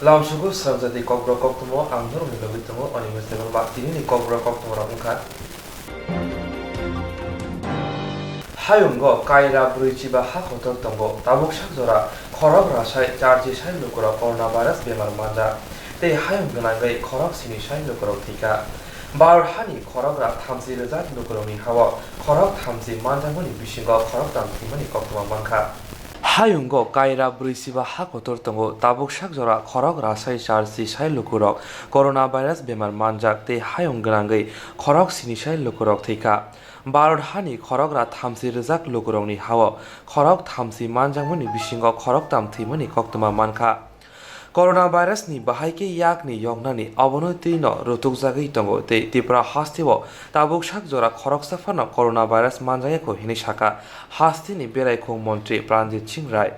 Launsugu Samjati Kobra Koktumo, Anglo Milobitumo, on Investival Martini, Kobra Koktumo Ramuka Hayungo, Kaira Bruichiba Hakoton Tongo, Tabuk Shakzora, Korab Rashai, Jarji Shai Lukura, Coronavirus Bemar Manda, they Hayung Gananga, Korab Sini Shai Lukurotika. Bar Hani Koragra Tamsi Rezat Lukuromi Hawa, Korab Tamsi Mandamuni Bishingo, Korab Tamsimani Koktuma Manka. Hayungo Kaira Bruisiba Hakotor Tongo, Tabuk Shakzora, Korok Rasai Charsi Shai Lukurok, Coronavirus Bemar Manjak, they Hayung Gananga, Korok Sini Shai Lukurok Tika. Bar Hani Korogra Tamsi Rezak Lukuroni Hawa, Korok Tamsi Manjamuni Bishingo, Korok Tamtimani Koktuma Manka. Coronavirus ni bahai ke yak ni yongna ni abonoti no rotuk jagai tongo te tipra hastibo tabuk shak jora khorok safano coronavirus manjaya ko hini shaka hasti ni berai khong mantri Pranjit Singh Rai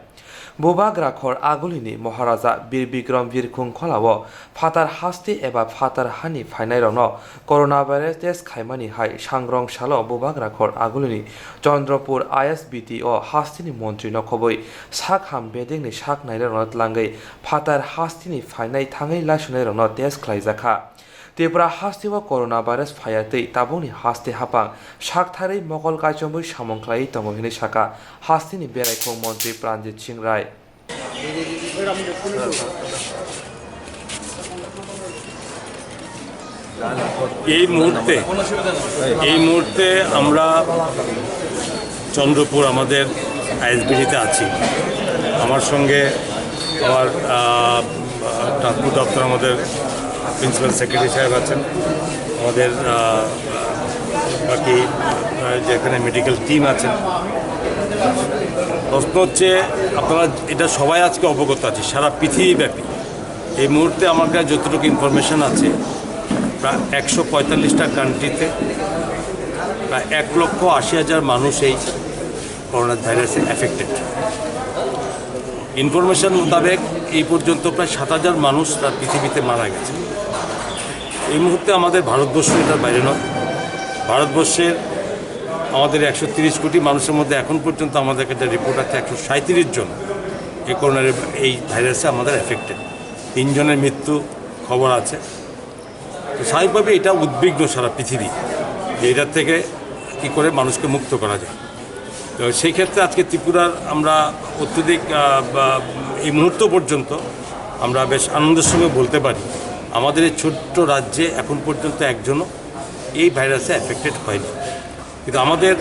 Bobag rakhor agulini Maharaja Bir Bikram Birkhung kholawo fatar hasti eba fatar hani phainai rono coronavirus test khaimani hai sangrong salo Bobag rakhor agulini Chandrapur ISBT o hasti ni mantri no khoboi sak ham beding ni sak naire rono tlangai fatar hasti ni phainai thangai lasunai rono test khlaijaka Tepra hastiwa coronavirus phayatei taboni haste hapang shaktharei mokol kaichombai samongklai tongo hini shaka hasti ni berai khong mantri Pranjit Singh Rai এই মুহূর্তে আমরা চন্দ্রপুর আমাদের আইএসবিটিতে আছি আমার সঙ্গে আমার transport দপ্তর আমাদের প্রিন্সিপাল সেক্রেটারি সাহেব আছেন আমাদের বাকি যেখানে মেডিকেল টিম আছেন প্রশ্ন হচ্ছে আপনারা এটা সবাই আজকে অবগত আছে সারা পৃথিবীব্যাপী এই মুহূর্তে আমার কাছে যতটুকু ইনফরমেশন আছে প্রায় 145টা কান্ট্রিতে প্রায় 1,80,000 মানুষ এই করোনা ভাইরাসে অ্যাফেক্টেড ইনফরমেশন মোতাবেক এই পর্যন্ত প্রায় 7,000 মানুষ তার পৃথিবীতে মারা গেছে এই মুহূর্তে আমাদের ভারতবর্ষ এটার বাইরে নয় ভারতবর্ষের আমাদের 130 কোটি মানুষের মধ্যে এখন পর্যন্ত আমাদের কাছে রিপোর্ট আছে 137 জন এই করোনার এই ভাইরাসে আমাদের এফেক্টেড 3 জনের মৃত্যু খবর আছে তো স্বাভাবিকভাবে এটা উদ্বিগ্ন সারা পৃথিবী যে এটার থেকে কী করে মানুষকে মুক্ত করা যায় তো সেই ক্ষেত্রে আজকে ত্রিপুরার আমরা অত্যধিক এই মুহূর্ত পর্যন্ত আমরা বেশ আনন্দের সঙ্গে বলতে পারি আমাদের এই ছোট্ট রাজ্যে এখন পর্যন্ত একজনও এই ভাইরাসে অ্যাফেক্টেড হয়নি কিন্তু আমাদের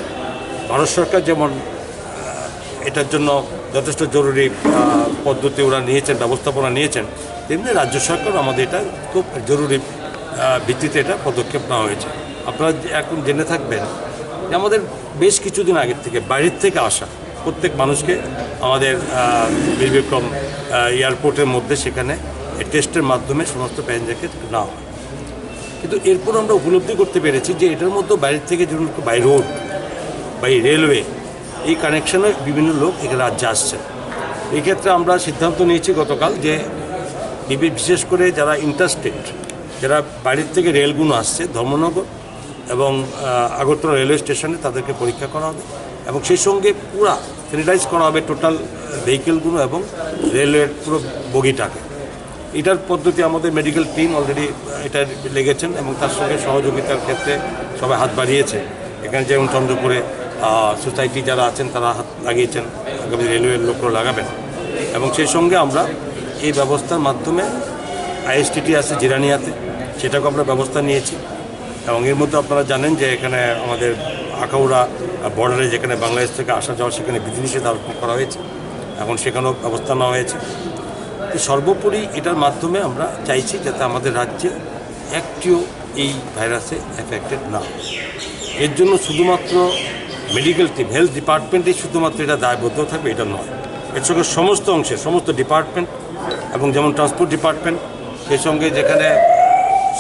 ভারত সরকার যেমন এটার জন্য যথেষ্ট জরুরি পদ্ধতি ওরা নিয়েছেন ব্যবস্থাপনা নিয়েছেন তেমনি রাজ্য সরকার আমাদের এটা খুব জরুরি ভিত্তিতে এটা পদক্ষেপ নেওয়া হয়েছে আপনারা এখন জেনে থাকবেন যে আমাদের বেশ কিছুদিন আগের থেকে বাইরের থেকে আসা প্রত্যেক মানুষকে আমাদের বীর বিক্রম এয়ারপোর্টের মধ্যে সেখানে টেস্টের মাধ্যমে সমস্ত প্যাসেঞ্জারকে নেওয়া হয় কিন্তু এরপর আমরা উপলব্ধি করতে পেরেছি যে এটার মধ্যে বাইরের থেকে যেমন বাই রোড বাই রেলওয়ে এই কানেকশনে বিভিন্ন লোক এখানে রাজ্যে আসছেন এই ক্ষেত্রে আমরা সিদ্ধান্ত নিয়েছি গতকাল যে বিশেষ করে যারা ইন্টারস্টেট যারা বাইরের থেকে রেলগুলো আসছে ধর্মনগর এবং আগরতলা রেলওয়ে স্টেশনে তাদেরকে পরীক্ষা করা হবে এবং সেই সঙ্গে পুরো স্যানিটাইজ করা হবে টোটাল ভেহিকেলগুলো এবং রেলওয়ের পুরো বগিটাকে এটার পদ্ধতি আমাদের মেডিকেল টিম অলরেডি এটা লেগেছেন এবং তার সঙ্গে সহযোগিতার ক্ষেত্রে সবাই হাত বাড়িয়েছে এখানে যেমন চন্দ্রপুরে সোসাইটি যারা আছেন তারা হাত লাগিয়েছেন আগামী রেলওয়ের লোকরা লাগাবেন এবং সেই সঙ্গে আমরা এই ব্যবস্থার মাধ্যমে আইএসটিটি আছে জিরানিয়াতে সেটাকে আমরা ব্যবস্থা নিয়েছি এবং এর মধ্যে আপনারা জানেন যে এখানে আমাদের আখাউড়া বর্ডারে যেখানে বাংলাদেশ থেকে আসা যাওয়া সেখানে বিধিনিষেধ আরোপ করা হয়েছে এখন সেখানেও ব্যবস্থা নেওয়া হয়েছে সর্বোপরি এটার মাধ্যমে আমরা চাইছি যাতে আমাদের রাজ্যে একটিও এই ভাইরাসে এফেক্টেড না এর জন্য শুধুমাত্র মেডিকেল টিম হেলথ ডিপার্টমেন্টেই শুধুমাত্র এটা দায়বদ্ধ থাকবে এটা নয় এর সঙ্গে সমস্ত অংশে সমস্ত ডিপার্টমেন্ট এবং যেমন ট্রান্সপোর্ট ডিপার্টমেন্ট সেই সঙ্গে যেখানে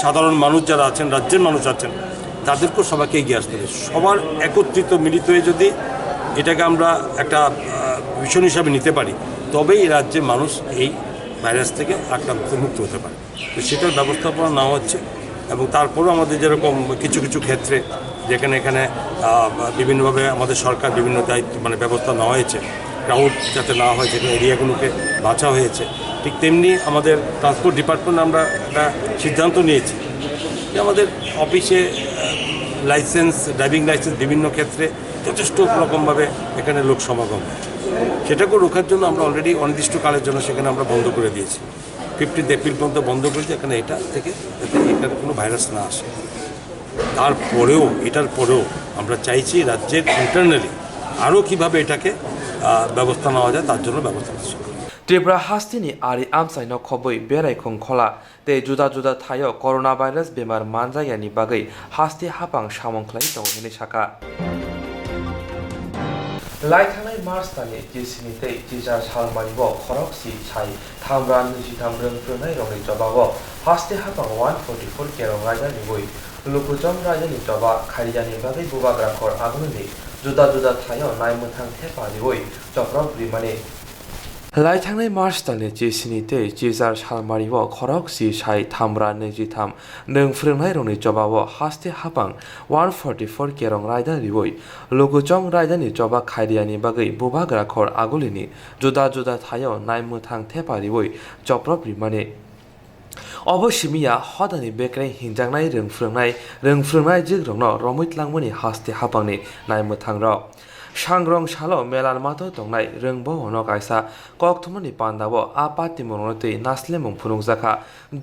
সাধারণ মানুষ যারা আছেন রাজ্যের মানুষ আছেন তাদেরকেও সবাইকে এগিয়ে আসতে হবে সবার একত্রিত মিলিত হয়ে যদি এটাকে আমরা একটা মিশন হিসাবে নিতে পারি তবেই এই রাজ্যের মানুষ এই ভাইরাস থেকে আক্রান্ত মুক্ত হতে পারে তো সেটার ব্যবস্থাপনা নেওয়া হচ্ছে এবং তারপরেও আমাদের যেরকম কিছু কিছু ক্ষেত্রে যেখানে এখানে বিভিন্নভাবে আমাদের সরকার বিভিন্ন দায়িত্ব ব্যবস্থা নেওয়া হয়েছে ক্রাউড যাতে না হয় সেখানে এরিয়াগুলোকে বাঁচা হয়েছে। ঠিক তেমনি আমাদের ট্রান্সপোর্ট ডিপার্টমেন্ট আমরা একটা সিদ্ধান্ত নিয়েছি যে আমাদের অফিসে লাইসেন্স, ড্রাইভিং লাইসেন্স বিভিন্ন ক্ষেত্রে যথেষ্ট রকমভাবে এখানে লোক সমাগম হয়, সেটাকে রোখার জন্য আমরা অলরেডি অনির্দিষ্টকালের জন্য সেখানে আমরা বন্ধ করে দিয়েছি। 15 এপ্রিল পর্যন্ত বন্ধ করেছি, এখানে এটা থেকে যাতে এখানে কোনো ভাইরাস না আসে। এটার পরেও আমরা চাইছি রাজ্যের ইন্টারনালি আরও কীভাবে এটাকে ব্যবস্থা নেওয়া যায় তার জন্য ব্যবস্থা নিচ্ছে। त्रिपुरा हास्तिनि आरि आमसाइनो खबै बेरायखं खला ते जुदा जुदा थायो कोरोना भाइरास बेमार मानजायानि बागै हास्ति हापां सामंख्लाय दं हिनि साका लाइथानाय मार्च दानि जिसिनिते जिजार सालमानिबो खरकसि साइ थामब्रा 23 रोंफ्रोनाय रंनि जबाबो हास्ति हापां 144 केरं राजानि बय लुकुजम राजानि जबा खारियानि बागै बुबाग्राखर आगुनि जुदा जुदा थायो नायमोथां थेपानि बय जफ्रब रिमानि लाइथांनाय मार्च दानि जिसिनिते जिजार सालमारिबो खरकसि साइ थामब्रा 23 नोंफ्रोंनाय रंनि जबाबो हास्ति हापां 144 केरं रायदानि बय लुकुजम रायदानि जबा खारियानि बागै बुबाग्राखर आगुलिनि जुदा जुदा थायो नायमोथां थेपानि बय जफ्रब रिमानि अबसिमिया हदानि बेक्राय हिंजांनाय रोंफ्रोंनाय जिग्रंनो रमितलांमोनि हास्ति हापांनि नायमोथां र सांग्रं सालो मेलान मातो दंनाय रोंबो हनो कायसा कक्थमनि पान्दाबो आपाति मनोतै नास्लेमुं फुनुंजाखा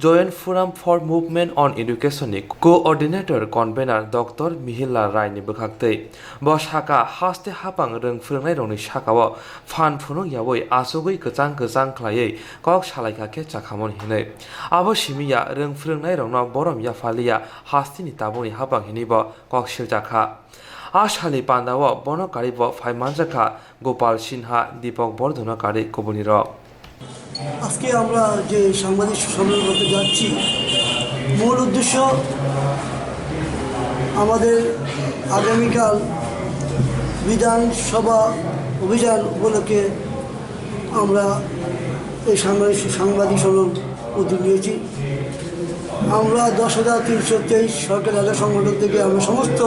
जयेंट फोराम फर मुभमेंट अन एडुकेशननि कोअर्डिनेटर कनभेनार डक्टर मिहिला रायनि बखाक्तै ब साका हास्ति हापां रोंफ्रोंनाय रंनि साकाओ फान फुनुं यावै आसुगै गोजां ख्लायै कक सालायखाके चाखामन हिनै आबो सिमिया रोंफ्रोंनाय रंनो बरम याफालिया हास्तिनि ताबुनि हापां हिनिबो कक सिलजाखा आशाली पांडाव बनकारी फाइमानजाखा गोपाल सिन्हा दीपक बर्धनकारी कबुनी আজকে আমরা যে সাংবাদিক সম্মেলন করতে যাচ্ছি মূল উদ্দেশ্য আমাদের আগামীকাল বিধানসভা অভিযান উপলক্ষে আমরা এই সাংবাদিক সম্মেলন উদ্যোগ নিয়েছি। আমরা 10,323 সরকারি আধা সংগঠন থেকে আমরা সমস্ত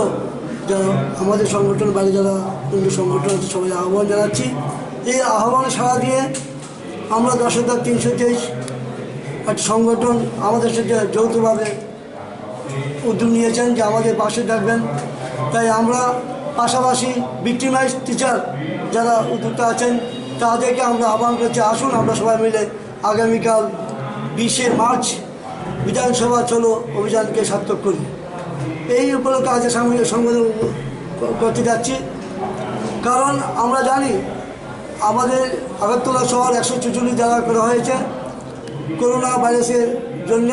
যারা আমাদের সংগঠন বাইরে যারা অন্য সংগঠন আছে সবাই আহ্বান জানাচ্ছি। এই আহ্বানে সাড়া দিয়ে আমরা 10,323 একটা সংগঠন আমাদের সাথে যৌথভাবে উদ্যোগ নিয়েছেন যে আমাদের পাশে থাকবেন। তাই আমরা পাশাপাশি ভিক্টিমাইজ টিচার যারা উদ্যোক্তা আছেন তাদেরকে আমরা আহ্বান করছি, আসুন আমরা সবাই মিলে আগামীকাল 20শে মার্চ বিধানসভা চলো অভিযানকে সার্থক করি। এই উপলক্ষে আজ সংবাদ করতে যাচ্ছি, কারণ আমরা জানি আমাদের আগরতলা শহর 144 জায়গা করা হয়েছে করোনা ভাইরাসের জন্য।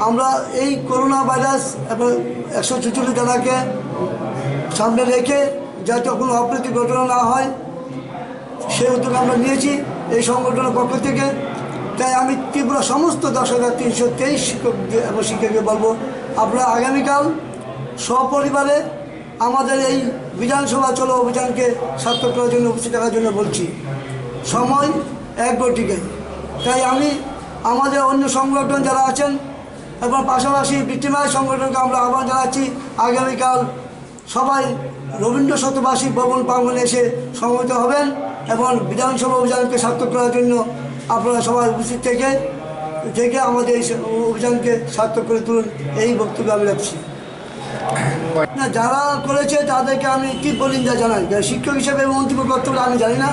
আমরা এই করোনা ভাইরাস এবং 144 জায়গাকে সামনে রেখে যাতে কোনো অপ্রীতি ঘটনা না হয় সেই উদ্যোগ আমরা নিয়েছি এই সংগঠনের পক্ষ থেকে। তাই আমি ত্রিপুরা সমস্ত 10,323 শিক্ষক এবং শিক্ষককে বলবো আপনারা আগামীকাল সপরিবারে আমাদের এই বিধানসভা চলো অভিযানকে সার্থক করার জন্য উপস্থিত থাকার জন্য বলছি। সময় 1 ঘটিকায়। তাই আমি আমাদের অন্য সংগঠন যারা আছেন এবং পাশাপাশি ভিক্টিমাইজ সংগঠনকে আমরা আহ্বান জানাচ্ছি আগামীকাল সবাই রবীন্দ্র শতবার্ষিক ভবন প্রাঙ্গণে এসে সমবেত হবেন এবং বিধানসভা অভিযানকে সার্থক করার জন্য আপনারা সবাই উপস্থিত থেকে আমাদের এই অভিযানকে সার্থক করে তুলুন, এই বক্তব্য আমি রাখছি। না, যারা করেছে তাদেরকে আমি তীব্র নিন্দা জানাই। শিক্ষক হিসেবে মন্তব্য করতে বলে আমি জানি না,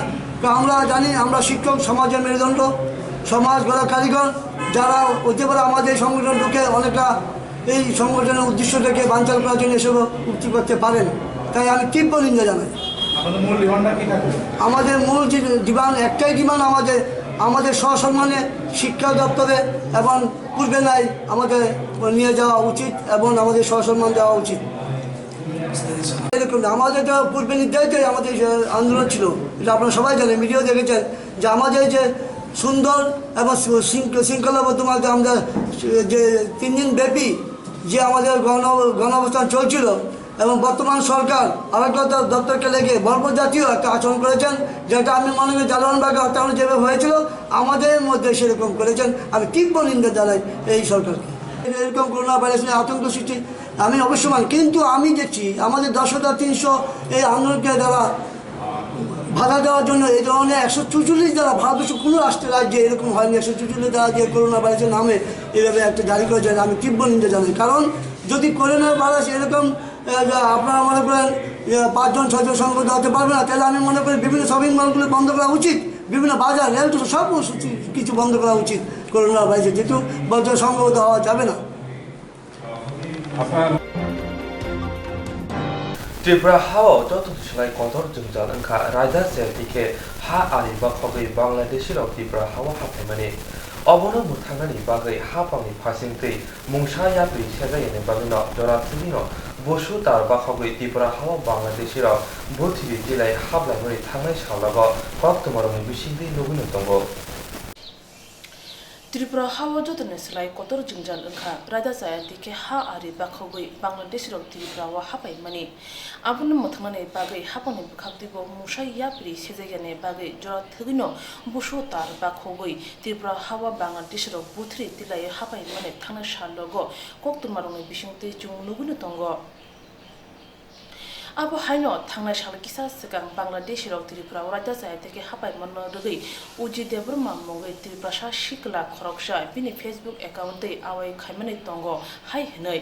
আমরা জানি আমরা শিক্ষক সমাজের মেরুদণ্ড, সমাজ গড়া কারিগর। যারা হতে পারে আমাদের সংগঠন ঢুকে অনেকটা এই সংগঠনের উদ্দেশ্যটাকে বানচাল করার জন্য এসব উক্তি করতে পারেন, তাই আমি তীব্র নিন্দা জানাই। আমাদের মূল ডিমান্ড একটাই ডিমান্ড, আমাদের সসম্মানে শিক্ষা দপ্তরে এবং পূর্বে নাই আমাদের নিয়ে যাওয়া উচিত এবং আমাদের সসম্মান দেওয়া উচিত। এরকম আমাদের তো পূর্বে নির্ধারিত আমাদের আন্দোলন ছিল, এটা আপনারা সবাই জানেন, মিডিয়াও দেখেছেন যে আমাদের যে সুন্দর এবং শৃঙ্খলাবদ্ধ মাধ্যমে আমরা যে 3 দিন ব্যাপী যে আমাদের গণঅবস্থান চলছিল এবং বর্তমান সরকার আরেকটা দপ্তরকে লেগে বর্বজাতীয় একটা আচরণ করেছেন, যেটা আমি মনে করি জালানবাগে হত্যাকাণ্ড যেভাবে হয়েছিল আমাদের মধ্যে সেরকম করেছেন। আমি তীব্র নিন্দা জানাই এই সরকারকে। এরকম করোনা ভাইরাস নিয়ে আতঙ্ক সৃষ্টি আমি অবশ্যই মানি, কিন্তু আমি দেখছি আমাদের 10,300 এই আন্দোলনকে যারা বাধা দেওয়ার জন্য এই ধরনের 144 দ্বারা ভারতবর্ষের কোনো রাষ্ট্রের রাজ্যে এরকম হয়নি। 144 দ্বারা যে করোনা ভাইরাসের নামে এভাবে একটা জারি করেছে, আমি তীব্র নিন্দা জানাই। কারণ যদি করোনা ভাইরাস এরকম আপনারা মনে করেন 5 জন 6 জন সংগত হতে পারবে না, তাহলে আমি মনে করি বিভিন্ন শপিং মলগুলো বন্ধ করা উচিত, বিভিন্ন বাজার রেল সব কিছু বন্ধ করা উচিত করোনা ভাইরাসে, যেহেতু বলতে সংগত হওয়া যাবে না। ত্রিপুরা হাও যত সেলাই কদর জঞ্জাল ওংখা রাজা সেলটিকে হা আলি বা খগৈ বাংলাদেশের ত্রিপুরা হাওয়া হাফাইমানি অবনো মুথাंगानि बागै हा पांनि फासिंतै मुंसा याप्रि सेजायनि बागैनो जराथिनो बसु तार बा खगै त्रिपुरा हावा बांलादेशेर बुथिबि जिल्लाय हाबलायमरि थांनाय सालागो कक्तमरनि बिसिंदै नुगुनो दंगो त्रिपुरा हावा जतने सलाय कतर जंजाल ओंखा राजा जायादिके हा आरि बाखौगै बांलादेश रक त्रिपुरा वा हापाय माने आबुन मथांनानै बागै हापानि बुखाक्तिबो मुसा याप्रि सेजायगानि बागै जरा थगिनो बसु तार बाखौगै त्रिपुरा हावा बांलादेश रक बुथ्रि तिलाय हापाय माने थांना सालगो कक्तमारनि बिसिंतै जुं नुगुनो दंगो आबो हायनो थांनाय साल किसा सिगां बांलादेश रक त्रिपुरा राजा जायादिके हापाय मानो रगै उजि देब्रमा मगै त्रिपुरा सा शिकला खरकसा बिनि फेसबुक एकाउन्टै आवाय खायमानै दंगो हाय हनै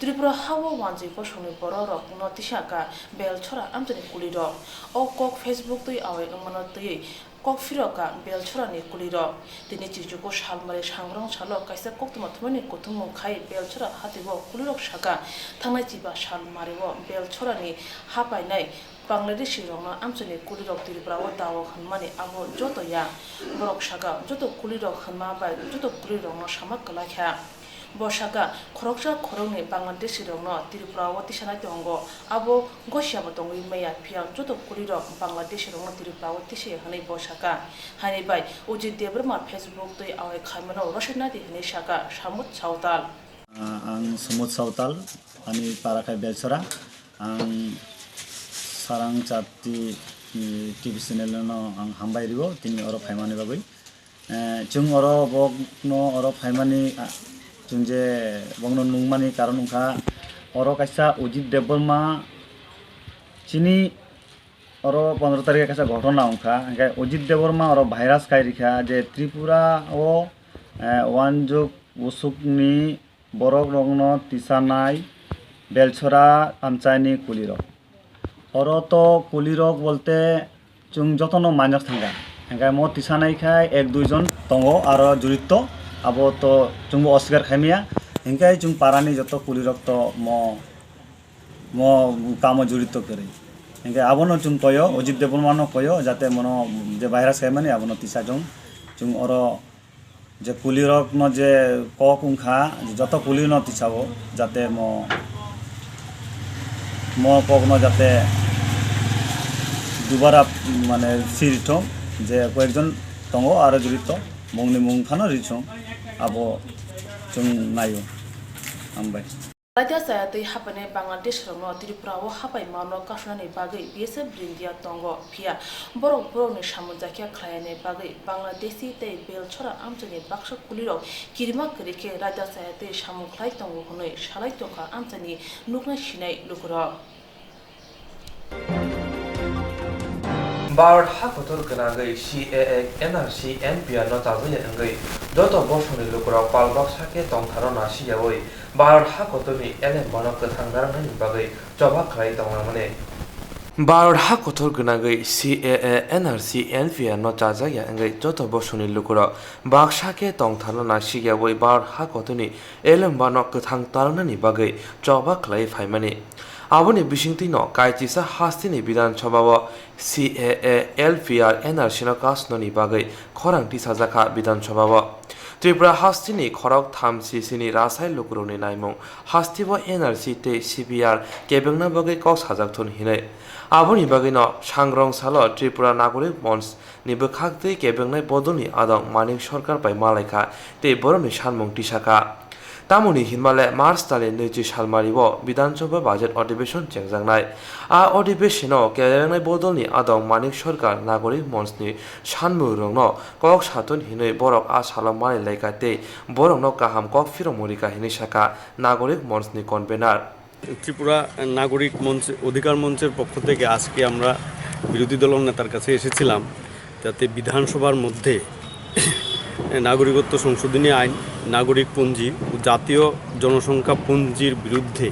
त्रिपुरा हावा वानजि बसंनि बर रक नतिसाका बेलछरा आमजनि कुलिर ओ कक फेसबुक तै आवाय ओंमानो तै ककफिरका बेलछरानि कुलिर दिनै चिजुको सालमारे सांग्रां साल कायसा कक्तमाथमनि कथुमु खाय बेलछरा हातिबो कुलिरक साका थांनाय जिबा साल मारेबो बेलछरानि हापायनाय बांलादेश रंना आमचनि कुलिरक त्रिपुरा वा दाव खनमानि आबो जतया बरक साका जत कुलिरक खनमा बा जत कुलिरक सामा कलाख्या बसाका खरकसा खरंनि बांलादेश रंना त्रिपुरा वा तिसानाय दंगो आबो गसियाबो दंगै मैया फियां जत कुलिरक बांलादेश रंना त्रिपुरा वा तिसे हनै बसाका हानि बाय उजि देब्रमा फेसबुक तै आवाय खायमानो रसनादि हनै साका सामुद सावताल आं समुद सावताल आंनि पाराखाय बेलसरा आं सारां चाति टिभि चेनेलनो आं हामबायरिगो तिनि अर फायमानि बागै जों अर बगनो अर फायमानि जों जे बगनो नुंमानि कारण उनखा अर कायसा उजित देबबर्मा चिनि अर 15 तारिख कायसा घटना उनखा उजित देबबर्मा अर भाइरास कायरिखा जे त्रिपुरा ओ वानजुग उसुकनि बरक रंगनो तिसानाय बेलछरा आमचायनि कुलिरक तो कुलिरक बोलते जों जतनो माइनस थांगा ओंखाय म तिसानायखाय 1-2 जन दंगो आरो जुरित आबो तो जोंबो अस्वीकार खायमिया ओंखाय जों पारानि जत कुलिरक तो म कामो जुरित करै ओंखाय आबोनो जों कयो अजित देबबर्मानो कयो जाते मनो जे भाइरास खायमानि आबोनो तिसा जों अर जे कुलिरक न जे कक उंखा जत कुलिर न तिसाबो जाते म कक न जाते दुबारा माने सिरिथ जे कयेकजन दङ आरो जुरित मुंनि मुंखानो रिथ आबो जों नायो हामबाय राजा जायादै हापाने बांलादेश रंनो त्रिपुरा वा हापाय मानो कासनानि बागै बिएसएफ ब्रिन्दिया दंगो फिया बरनि सामुजाकिया ख्लायने बागै बांलादेशी तै बेलछरा आमचनि बाक्सा कुलिरक किरिमा करिके राजा जायादै सामुख्लाय दंगो हनै सालाय तंखा आमचनि नुकना सिनाय लुकुरा भारत हाखोथर गोनाङै CAA NRC NPR न जाजै ओंगै जत बसंनि लुकुराव पालबाक साके दंथारो नासियावै भारत हाखोथरनि एलेम बानो गोथांगारनायनि बागै जबा खालाय दंनामाने भारत हाखोथर गोनाङै CAA NRC NPR न जाजै ओंगै जत बसंनि लुकुराव बाक्साके दंथारो नासियावै भारत हाखोथरनि एलेम बानो गोथांगारनायनि बागै जबा खालाय फायमाने आबोनि बिसिंतिनो कायतिसा हास्तिनि विधानसभा CAA LPR NRC न कासननि बागै खरांथि साजाखा विधानसभा त्रिपुरा हास्तिनि खरक थामसिसिनि रासाय लुकुरनि नायमुं हास्तिबो NRC ते CPR केबेंना बागै कक साजाकथुन हिनै आबोनि बागैनो सांग्रं सालो त्रिपुरा नागरिक मंच नि बोखाक्तै केबेंनाय बदलनि आदं मानिक सरकार बाय मालायखा ते बरनि सानमुं तिसाखा तामुनि हिमालय मार्च ताले 20 सालमारिबो विधानसभा बाजेट अधिवेशन चेंजांनाय आ अधिवेशनाव केबेंनाय बदलनि आदं मानिक सरकार नागरिक मंचनि सानमुं रंनो कक साथुन हिनै बरक आ सालाम मानि लायकाते बरकनो काहाम कक फिरमरिका हिनै साका नागरिक मंचनि कनभेनार ত্রিপুরা নাগরিক মঞ্চ অধিকার মঞ্চের পক্ষ থেকে আজকে আমরা বিরোধী দল নেতার কাছে এসেছিলাম যাতে বিধানসভার মধ্যে নাগরিকত্ব সংশোধনী আইন, নাগরিক পঞ্জি ও জাতীয় জনসংখ্যা পঞ্জির বিরুদ্ধে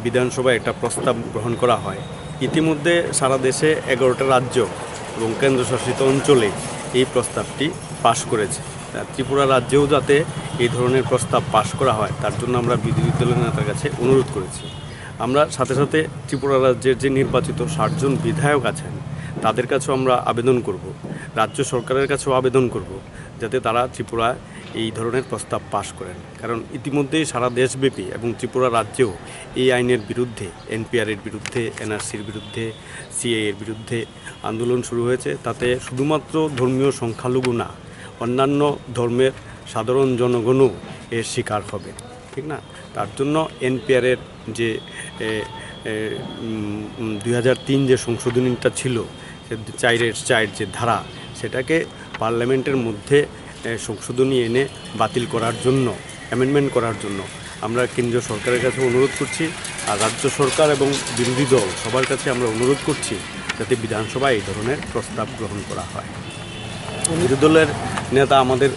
বিধানসভায় একটা প্রস্তাব গ্রহণ করা হয়। ইতিমধ্যে সারা দেশে 11টা রাজ্য এবং কেন্দ্রশাসিত অঞ্চলে এই প্রস্তাবটি পাশ করেছে। ত্রিপুরা রাজ্যেও যাতে এই ধরনের প্রস্তাব পাশ করা হয় তার জন্য আমরা বিরোধী দলের নেতার কাছে অনুরোধ করেছি। আমরা সাথে সাথে ত্রিপুরা রাজ্যের যে নির্বাচিত 60 জন বিধায়ক আছেন তাদের কাছেও আমরা আবেদন করব, রাজ্য সরকারের কাছেও আবেদন করব যাতে তারা ত্রিপুরায় এই ধরনের প্রস্তাব পাশ করেন। কারণ ইতিমধ্যেই সারা দেশব্যাপী এবং ত্রিপুরা রাজ্যেও এই আইনের বিরুদ্ধে, এনপিআরের বিরুদ্ধে, এনআরসির বিরুদ্ধে, সিএএর বিরুদ্ধে আন্দোলন শুরু হয়েছে। তাতে শুধুমাত্র ধর্মীয় সংখ্যালঘু না, অন্যান্য ধর্মের সাধারণ জনগণও এর শিকার হবে, ঠিক না? তার জন্য এনপিআরের যে 2003 যে সংশোধনীটা ছিল, 4 যে ধারা, সেটাকে পার্লামেন্টের মধ্যে সংশোধনী এনে বাতিল করার জন্য, অ্যামেন্ডমেন্ট করার জন্য আমরা কেন্দ্রীয় সরকারের কাছে অনুরোধ করছি। আর রাজ্য সরকার এবং বিরোধী দল সবার কাছে আমরা অনুরোধ করছি যাতে বিধানসভায় এই ধরনের প্রস্তাব গ্রহণ করা হয়। বিরোধী দলের নেতা আমাদের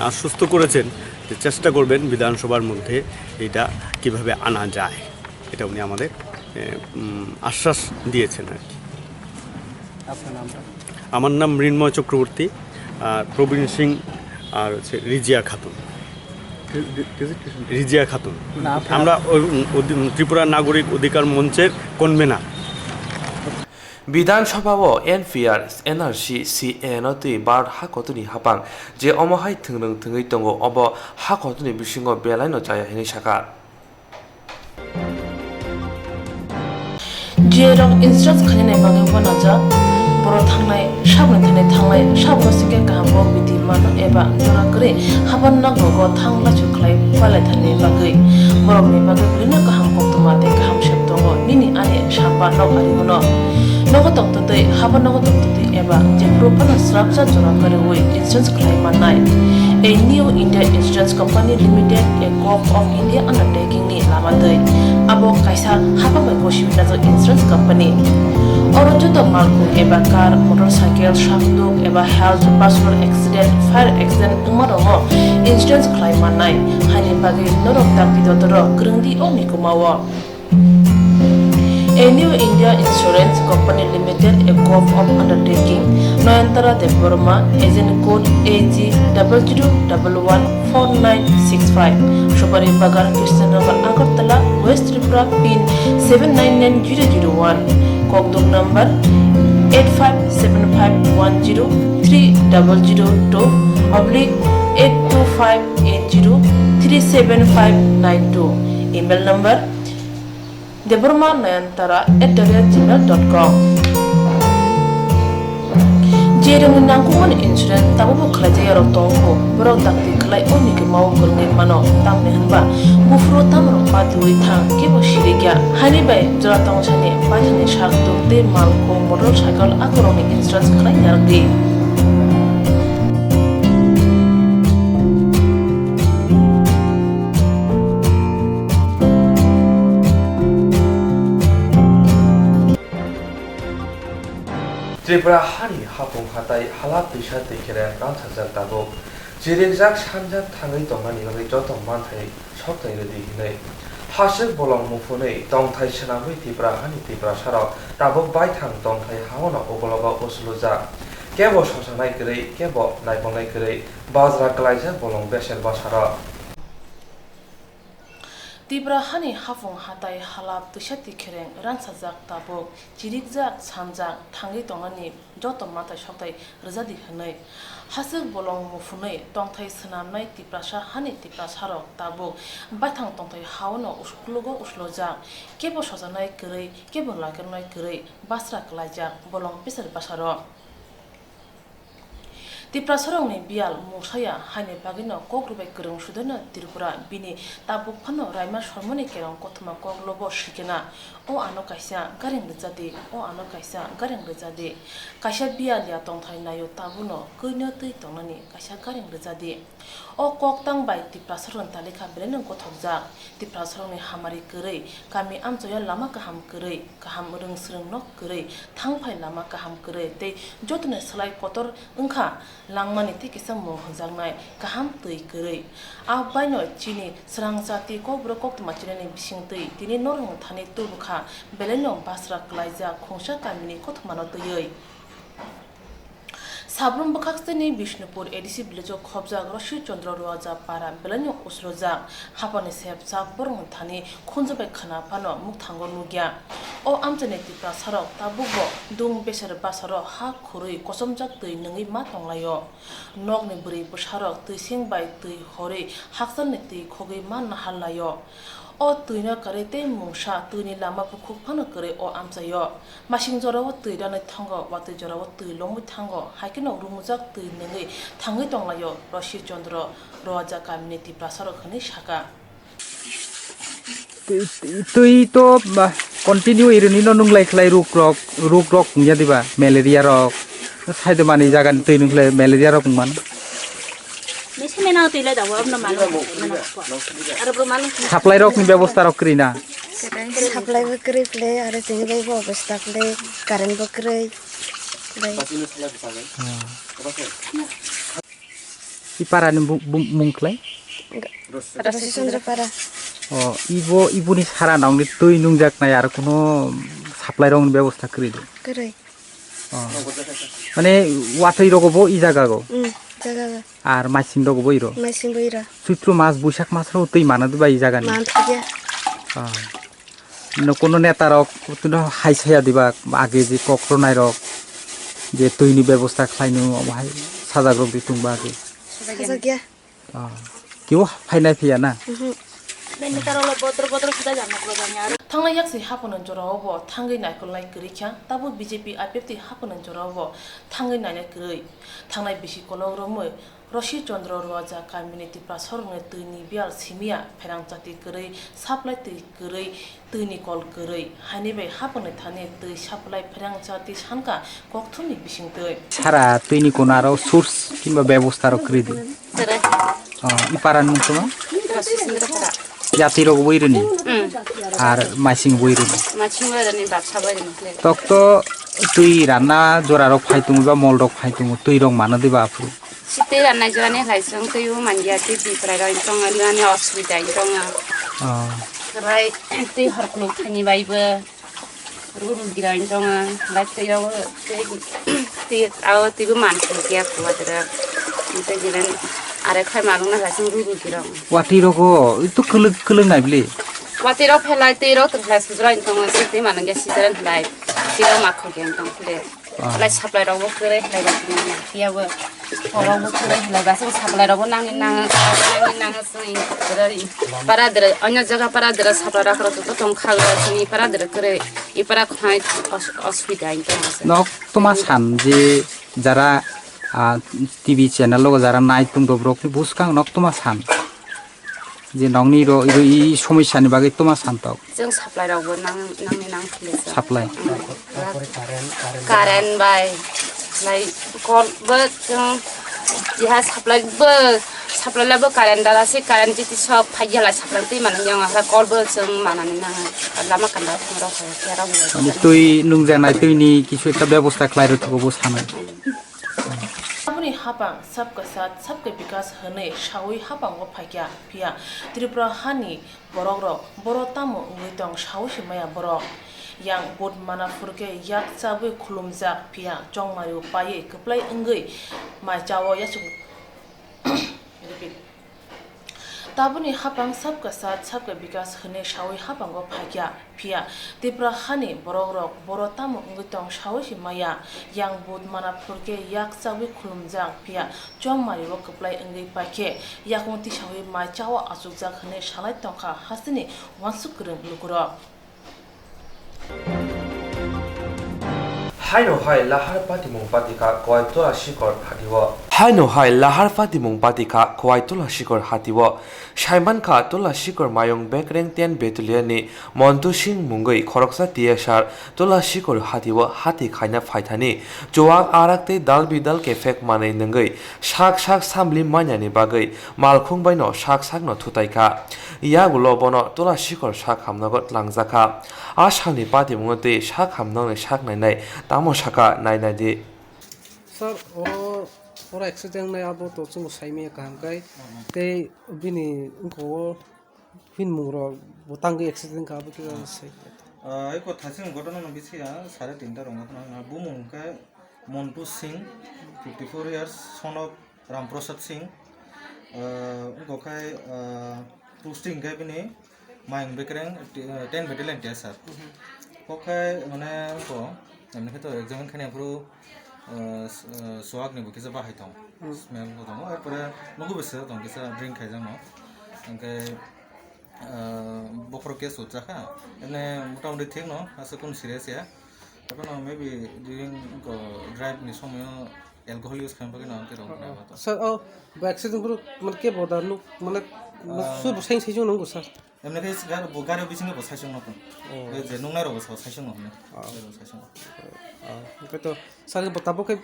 আশ্বস্ত করেছেন যে চেষ্টা করবেন বিধানসভার মধ্যে এটা কিভাবে আনা যায়, এটা উনি আমাদের আশ্বাস দিয়েছেন আর কি। আমার নাম মৃন্ময় চক্রবর্তী, প্রবীণ সিং আর হচ্ছে রিজিয়া খাতুন। আমরা ত্রিপুরা নাগরিক অধিকার মঞ্চের কনভেনার। বিধানসভা ও এনপিআর এনআরসি সিএ নতুই বার হাকতনি হাপাং যে অমহাই থংরং থংই দङ অব হাকতনি বিসিङ बेलायनो जाया हिनि साका जेरं इंस्ट्राक्ट खालामनाय बागै बनाजा बर' थांनाय साबनो थांनाय साबसिके गाहामो बिदि मानो एबा जरागरे हाबान नांगौ थांला जुख्लाय पालाय थानाय बागै बर'नि बागै बिनो गाहाम कक्तमाते गाहाम शेप दङ निनि आने साबा नगारिनो नगो तक्तदै हाबान नगो तक्तदै एबा जे प्रोपान स्राबजा जरागरे वे इंस्ट्राक्ट खालामनाय A new India Insurance Company Limited, a co-op of India undertaking ni lamadai. Abo kaisa haba bai boshim na insurance company. Orojo to malku eba car, motorcycle, shafduk eba health, personal accident, fire accident umaromo insurance claim manai. Hani bagi norok tak bidodoro grungdi o mikumawa. A new India Insurance Company Limited, a co-op of undertaking, Noyantara de Burma, agent code AG00114965, Shubari Bagar, Krishnagar, Agartala, West Tripura, PIN 799001, Kokduk number 857510-82580375592, email number deburmanayantara@gmail.com. Jereng nangkuman insurance tabu khalajaya rotongko borok takti khalai oni ke mau kurne mano tamne hanba bufro tamro patui thang ke bo shirigya hani bai jora tongsane pathane shakto te malko motorcycle akoroni insurance khalai yargi. Tripura हानि हापुं हाथाय हाला फैसा दैखेरे रानसारजाक दाबो जिरेगजाक सानजाक थाङै दंनानि बागै जत मानथाय सप्ताहै दैहिनै हासोक बलं मुफुनै दंथाय सोनाबै त्रिपुरा हानि त्रिपुरा साराव दाबो बायथां दंथाय हावना अगलबा असलुजा केबो ससानाय गरै केबो नायबंनाय गरै बाजरा गलायजा बलं Bessel बासारा Tibra hani hafung hatai halap tushati kereng ransajak tabo jirikjak sanjak thangi tongani joto mata shoktai rajadi hanai hasuk bolong mufunai tongthai snamnai tiprasa hani tiprasarok tabo bathang tongthai hawno usklugo uslojak kebo sojanai kerei kebo lagarnai kerei basra klajak bolong pisar basaro Tripura sorongni bial musaya haine bagino kokrubai kereng sudana Tripura bini tabuk phano raima shormoni kerong kothuma koklobo shikena o ano kaisa gareng rejade o ano kaisa gareng rejade kaisa bial ya tongthai nayo tabuno koino tei tongnani kaisa gareng rejade o koktang bai Tripura sorong talika beleneng kothokjak Tripura sorongni hamari kerei kami amjoya lama kaham kerei kaham rengsreng nok kerei thangphai lama kaham kerei tei jotne slai kotor engkha langmani teki sammo hjangnai kaham tei kerei a baino chini srang jati kobro koktma chireni bising tei tini norong thani tubukha belenong basra klaija khongsa kamini kothmano tei Sabrum Bakakstani Bishnupur ADC Village Khobjak Roshi Chandra Roja Para Belanyo Usroja Hapani Sep Sak Borong Thani Khunjabai Khana Pano Mukthango Nugya O Amjane Tripura Sarok Tabugo Dung Besar Basaro Ha Khurui Kosomjak Tei Nungi Ma Tonglayo Nogni Buri Busharok Tei Singbai Tei Hori Haksan Tei Khogi Man Halayo O tuina kare te mungsha tuini lama bukhuk phano kare o amsayo masing jorawo tuirane thango wate jorawo tuilongmu thango haikino rumujak tuinengi thangi tonglayo Roshi Chandra Roja Kamini Tripura Sorokhani shaka tui to continue iruni no nunglai khlai ruk rok pungya diba malaria rok saide mani jagan tui nunglai malaria rok man supply rock নি ব্যবস্থা rock করিনা supply বকরি play আর তিনি by অবস্থা play current বকরি ই পারানি মুংখ্লাই রসি চন্দ্র পারা ও ইবুনি সারা নাংনি তুই নুংজাক নাই আর কোনো supply রং ব্যবস্থা করি দে করি মানে ওয়াথই রগবো ই জায়গাগো জায়গা আর মাইসিং রগবো ইরো মাইসিং বইরা চৈত্র মাস বৈশাখ মাস রো তুই মানা দিবা ই জায়গা নি কোনো নেতা রক তুই হাইসাইয়া দিবা আগে যে কক্রনাই রক যে তুইনি ব্যবস্থা খাইনো ভাই সাজাগ রক দি তুংবা আগে সাজাগিয়া কেউ ফাইনাই ফিয়া না Thanglai yaksi haponan jorawo thangai naikol nai kerikya tabu BJP IPFT haponan jorawo thangai nai kerei thanglai bisi kologromoi Roshi Chandra Roja Kamini Tripura Sorongni tuini bial simia pherang jati kerei supply tei kerei tuini kol kerei hanibai hapone thani tei supply pherang jati sanka kokthumni bising tei সারা তুইনি কোন আরো source কিংবা ব্যবস্থা rock করি দি ই Parana মুতমা জাতি rock বইরনি আর মাইসিং বইরনি তক তো তুই রান্না জোড়া রক ফাইতুম বা মল রক ফাইতুম তুই রং মানা দিবা আপু Siti ranai jurani laisang tuyu manja ti biprai rai tonga luani oswida tonga. Rai ti harkluk thani baiba ruru dirai tonga lai tuyu ti aw ti bu man kia kuadra ti jiran are khai malung na laisang ruru dirang. ওয়াটি রক তো কলং নাই বলি Wati ro phelai ti ro tu lai sudrai tonga siti manang ya sidaran lai ti ro makho gen tong phle. Lai saplai ro bo kre lai ba kia bo orang bukan lagi basing sablai robo nangin sini para dera anya jaga para dera sabla rakro tu tong khaga sini para dera kere I para khai oswida itu knock তোমা সান যে যারা TV channel log যারা নাই তুম dobrok ni buskang nok তোমা সান যে নংনি ro ই সমস্যানি বাগে তোমা সান তক jeng sablai robo nang khile supply karen bai lai kol bet jihaz sablai labo karen dala si karen jiti sob phajya la sablai ti manang yang ha kol bet jeng manani na lama kanda thoro kera মানে তুই নুং জানাই তুই নি কিছু একটা ব্যবস্থা ক্লাই রথগো সানা Apni hapang sabka sat sabka bikas hane shawi hapang go phakya pia Tripura hani borogrok borotamo ngitong shawi shimaya borok yang bod mana furke yak chabe khulumjak pia chongmaru paye kaplai engei mai chawo yasu repeat Tabuni hapang sabka sat sabka bikas hane shawi hapang go phakya pia Tripura hani borogrok borotamo ngitong shawi shimaya yang bod mana furke yak chabe khulumjak pia chongmaru kaplai engei pake yakmoti shawi mai chawo asukjak hane shalai tongkha hasini wansukrung lukuro Haino hai lahar pati mung pati ka koi tora shikor phagiwa Haino hai lahar patimung patika kwai tola shikor hatiwo Shaiman kha tola shikor mayong bekreng ten betulian ni Montu sing mungoi khoroksa tiesar tola shikor hatiwo hati khaina phaithani joak arakte dal bidal ke fek manai nangoi shak samli manyani bagai malkhung baino shak no thutaika yagulo bono tola shikor shak hamnagot langjaka ashangni patimung te shak hamnang shak nainai tamo shaka nainai di Sir, ora accident na abo to chung saime ka hangkai te bini ko fin muro botang accident ka abo ki sai এই কথা সিং ঘটনা বিছিয়া 3:30 রঙ না বুমুংকে Montu Singh 54 years son of Ramprasad Singh গখাই posting গাইবিনি মাইং বেকরেং 10 ব্যাটালিয়ন তে স্যার গখাই মানে কো এমনি তো এক্সাম খানি পুরো সোয়াগ নিবো কিসা বাহাইতাম স্মেল হতাম এরপরে নগু বেসে দং কিসা ড্রিঙ্ক খাইজাম ওকে বকর কেস হচ্ছা এমনি মোটামুটি ঠিক ন আছে কোন সিরিয়াস ইয়া এখন মেবি ডিউরিং ড্রাইভ নি সময় অ্যালকোহল ইউজ খাইম পাকে না তে রং না স্যার অ্যাক্সিডেন্ট পুরো মানে কে বদার লুক মানে সু সাইন সাইজো নঙ্গো স্যার এমনি কেস গাড়ি বিছিং বো সাইসং নকন যে নংনাই রব সাইসং নকন সাইসং ओमफ्राय तो सार बताबोखै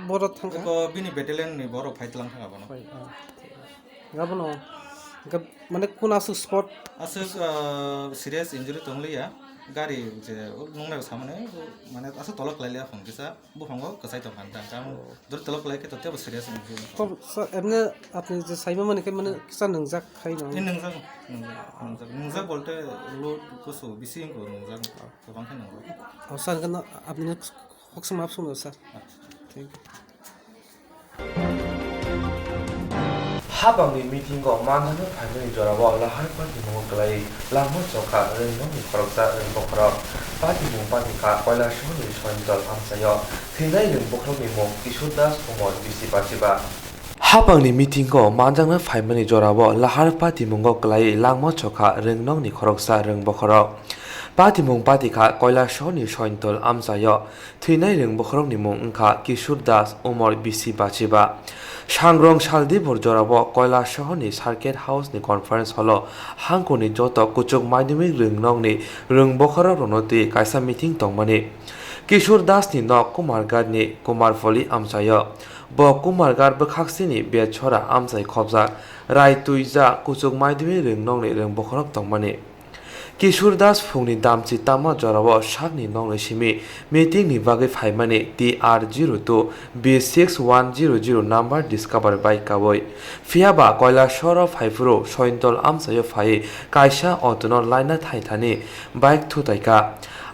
बर' थांखा को बिनि बेटेलियन नि बर' फाइट लां थाङा बनो गाबनो माने कोन आसु स्पॉट आसु सीरियस इंजुरी तंगलिया गाड़ी जे नंगनाय सामने माने आसु तलक लाइलिया फंग किसा बुफांगो कसाय तो फानता काम दर तलक लाइके तो तेबो सीरियस इंजुरी तो सर एमने आपने जे साइमा माने के माने किसा नंजाक खाइ न नंजाक बोलते लोड कसो बिसिं को नंजाक गोबां खाइ नंगो औ सर गना आपने हक्सम आपसम sir thank you Habangni meeting go manjano phaimani jorawo lahar pati mung klai lamo choka rengno ni khoroksa reng bokhro pati mung pati ka koila shoni sointol amsayo thinai reng bokhro ni mung kishurdas komor bisi pachiba Habangni meeting go manjano phaimani jorawo lahar pati mung go klai lamo choka rengno ni khoroksa reng bokhro Patimung patika koila shoni sointol amsayo thinai reng bokhro ni mung engkha kishurdas omor bisi bachiba Shangrong Shaldi Borjorabo Koila Shahoni Circuit House ni conference holo Hangkoni joto kuchuk madhyamik ringnong ni ringbokhara ronoti kaisa meeting tongmani Kishur Das ni nok Kumargad ni Kumarfoli amsayo bo Kumargad bkhaksi ni be chora amsai khobjak rai tuija kuchuk madhyamik ringnong ni ringbokhara tongmani Kishur Das Phungni Damchi Tama Jorabo Shakni Nongni Shimi meeting ni bagi phaimani TR02 B6100 number discovered by Kawoi Fiaba Koila Shoro Phaifuro Sointol Amsayo Phai Kaisa Otono Laina Thaithani bike thutaika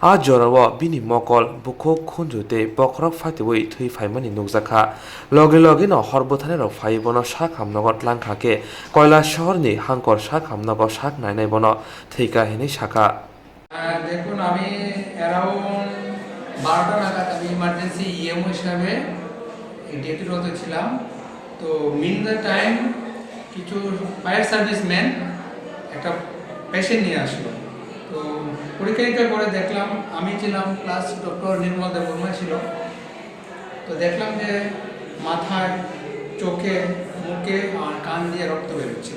A Jorabo Bini Mokol Bukho Khunjute Bokrok Fatiboi Thui Phaimani Nukjaka Loge no Horbothane rok phai bono Shak Hamnogot Langkhake Koila Shorni Hangkor Shak Hamnogo Shak Nainai bono Theika Hini Shaka দেখুন আমি around 12টা নাগাদ আমি emergency EMO হিসাবে ডিউটিরত ছিলাম তো mean the time কিছু fire serviceman একটা patient নিয়ে আসলো তো পরীক্ষা করে দেখলাম আমি ছিলাম প্লাস ডক্টর নির্মল দেববর্মা ছিল তো দেখলাম যে মাথায় চোখে মুখে আর কান দিয়ে রক্ত বেরোচ্ছে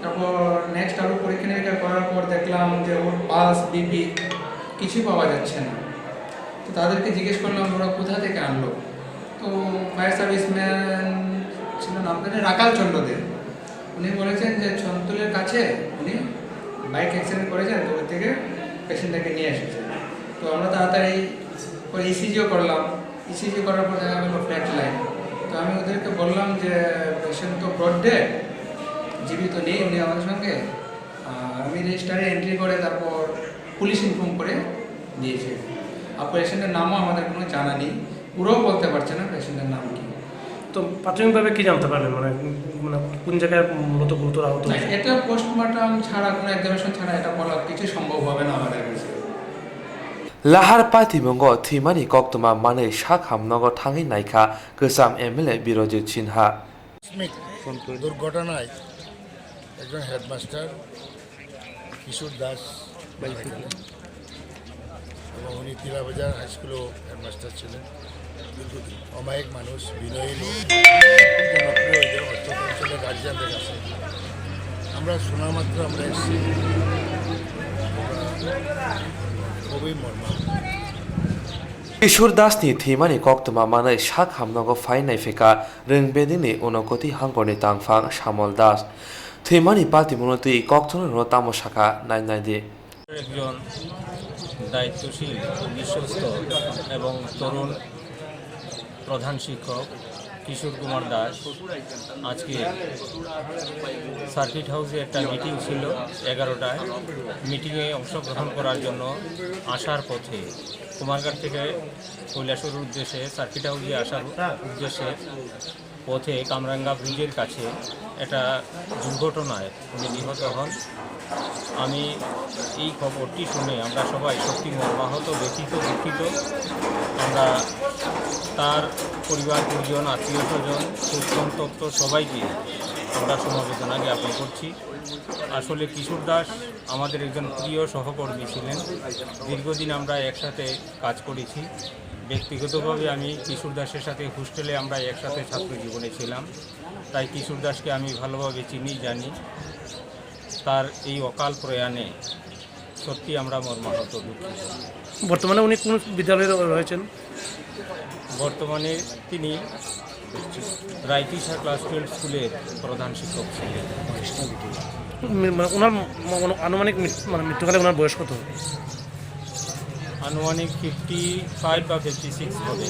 তারপর নেক্সট আরও পরীক্ষা করার পর দেখলাম যে ওর পালস বিপি কিছুই পাওয়া যাচ্ছে না তো তাদেরকে জিজ্ঞেস করলাম ওরা কোথা থেকে আনলো তো ফায়ার সার্ভিসম্যান ছিলেন আপনাদের রাকাল চন্দ্রদেব উনি বলেছেন যে ছন্তলের কাছে উনি বাইক অ্যাক্সিডেন্ট করেছেন তো ওই থেকে পেশেন্টটাকে নিয়ে এসেছেন তো আমরা তাড়াতাড়ি করে ইসিজিও করলাম ইসিজি করার পর দেখা গেলো ফ্ল্যাট লাইন তো আমি ওদেরকে বললাম যে পেশেন্ট তো ব্রড ডেড জীবিত নেই উনি আমাদের সঙ্গে আমি রেজিস্টারে এন্ট্রি করে তারপর পুলিশ ইনফর্ম করে দিয়েছে আর পেশেন্টের নামও আমাদের কোনো জানা নেই পুরোও বলতে পারছে না পেশেন্টের নাম কি তো প্রাথমিকভাবে কি জানতে পারলেন মানে মানে কোন জায়গায় মূলত গুরুতর আহত এটা পোস্টমর্টম ছাড়া কোনো এক্সামিনেশন ছাড়া এটা বলা কিছু সম্ভব হবে না আমাদের কাছে Lahar Patimung go Thimani Koktuma Mane Shak Hamnogo Thangi Naika Kusam MLA Birojit Sinha দুর্ঘটনায় একজন হেডমাস্টার কিশোর দাস এবং উনি তিনি তিলাবাজার হাই স্কুলও হেডমাস্টার ছিলেন দীর্ঘদিন অমায়িক মানুষ বিনয়ী লোক জনপ্রিয় এদের অর্থ অঞ্চলের গার্জিয়ানদের কাছে আমরা শোনা মাত্র আমরা এসেছি খুবই মর্মাহত কিশোর দাসনি থিমানি কক্তমা মানে শাক হামনগো ফাইনাই ফেকা রংবেদিনি উনকতি হাঙ্গনি তাংফাং শ্যামল দাস থিমানি পাতি মনতি কক্তনের তামো শাখা নাই নাই দিয়ে একজন দায়িত্বশীল বিশ্বস্ত এবং তরুণ প্রধান শিক্ষক কিশোর কুমার দাস আজকে সার্কিট হাউসে একটা মিটিং ছিল 11টায় মিটিংয়ে অংশগ্রহণ করার জন্য আসার পথে কুমারঘাট থেকে কৈলাসহর উদ্দেশ্যে সার্কিট হাউসে আসার উদ্দেশ্যে পথে কামরাঙ্গা ব্রিজের কাছে একটা দুর্ঘটনায় উনি নিহত হন। আমি এই খবরটি শুনে আমরা সবাই সত্যি মর্মাহত ব্যথিত দুঃখিত। আমরা তার পরিবার পরিজন আত্মীয় স্বজন সুসন্তপ্ত সবাইকে আমরা সমবেদনা জ্ঞাপন করছি। আসলে কিশোর দাস আমাদের একজন প্রিয় সহকর্মী ছিলেন, দীর্ঘদিন আমরা একসাথে কাজ করেছি। ব্যক্তিগতভাবে আমি কিশোর দাসের সাথে হোস্টেলে আমরা একসাথে ছাত্র জীবনে ছিলাম, তাই কিশোর দাসকে আমি ভালোভাবে চিনি জানি। তার এই অকাল প্রয়াণে সত্যি আমরা মর্মাহত দুঃখিত। বর্তমানে উনি কোন বিদ্যালয়ে রয়েছেন? বর্তমানে তিনি রাইতিশা ক্লাস 12 স্কুলের প্রধান শিক্ষক ছিলেন। ওনার আনুমানিক মৃত্যুকালে ওনার বয়স কত? আনুমানিক 55 বা 56 হবে।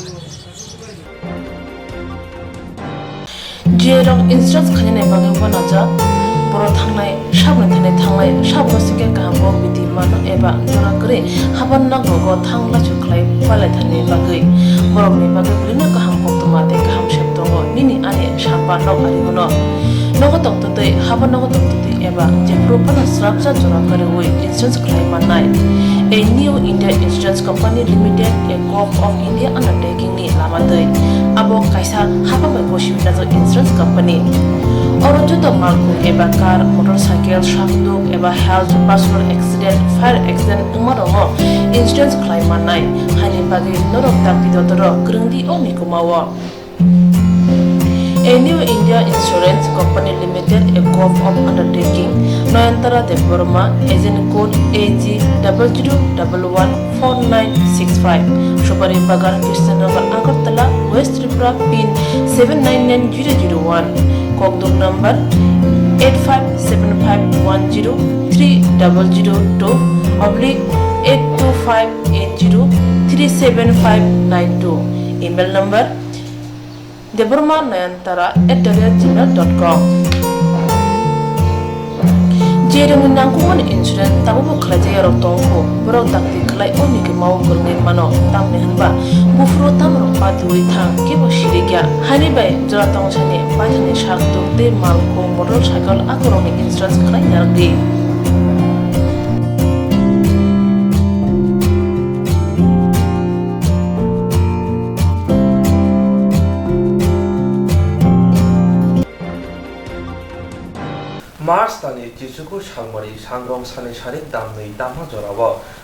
जेरं इन्सुरेन्स खालामनाय बागै बनाजा बर' थांनाय साबनो थांनाय साबनसिके गाहामखौ बिदि मान एबा जरा करे हाबान नांगौ थांला सुख्लाय फालाय थानाय बागै बर'नि बागै बिदिनो गाहाम कक्तमाते गाहाम सेबदङ निनि आने साबा नगारिगुनो नगतक्तदै हाबा नगतक्तदै एबा जेफ्रोफाना स्राबजा जरा करे वे इन्सुरेन्स खालामनाय A new India Insurance Company Limited, a Corp of India undertaking ni lamadai. Abo kaisa haba mai bosibina jo insurance company. Oro joto malku eba car, motorcycle, shafduk eba health, personal accident, fire accident umarongo insurance claim manai. Hani bagi norok tak bidotoro grungdi oni kumawa. A new India Insurance Company Limited, a Corp of undertaking, Noyantara Deborma, agent code AG00114965, Shobari Bagar, Kirstanagar, Agartala, West Tripura, PIN 799001, Kokduk number 857510-825803759 email number debormanayantara@gmail.com. Jereng nangkuman insurance tabu buklaja yarok tongko borok takti klai oni ke mau kurne mano tamne hanba bufro tamro patui thang ke bo shirigya hani bai jora tong chane pathane shak dokte malko motorcycle akoroni insurance klai yargi. मार्च तानि जिसुको सालमारि सांग्रं सानि सारिक दामनै दामा जराव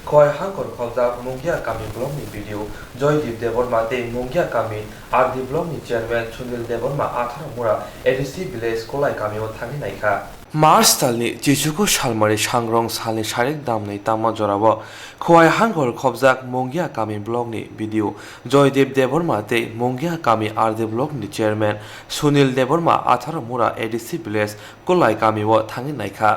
खय हांकर खबजा मुंगिया कामी ब्लकनि video Jaideep Debbarma ते मुंगिया कामी RD ब्लकनि chairman Sunil Debbarma 18 मुरा ADC village coli कामियाव थांनि नायखा मार्च तालनि जिसुको सालमारि सांग्रं सानि सारिक दामनै दामा जराव खय हांकर खबजा मुंगिया कामी ब्लकनि भिडिअ जयदीप देबरमा ते मुंगिया कामी आरडी ब्लकनि चेयरमैन सुनील देबरमा 18 मुरा एडिसि विलेज कोलाय कामियाव थांनि नायखा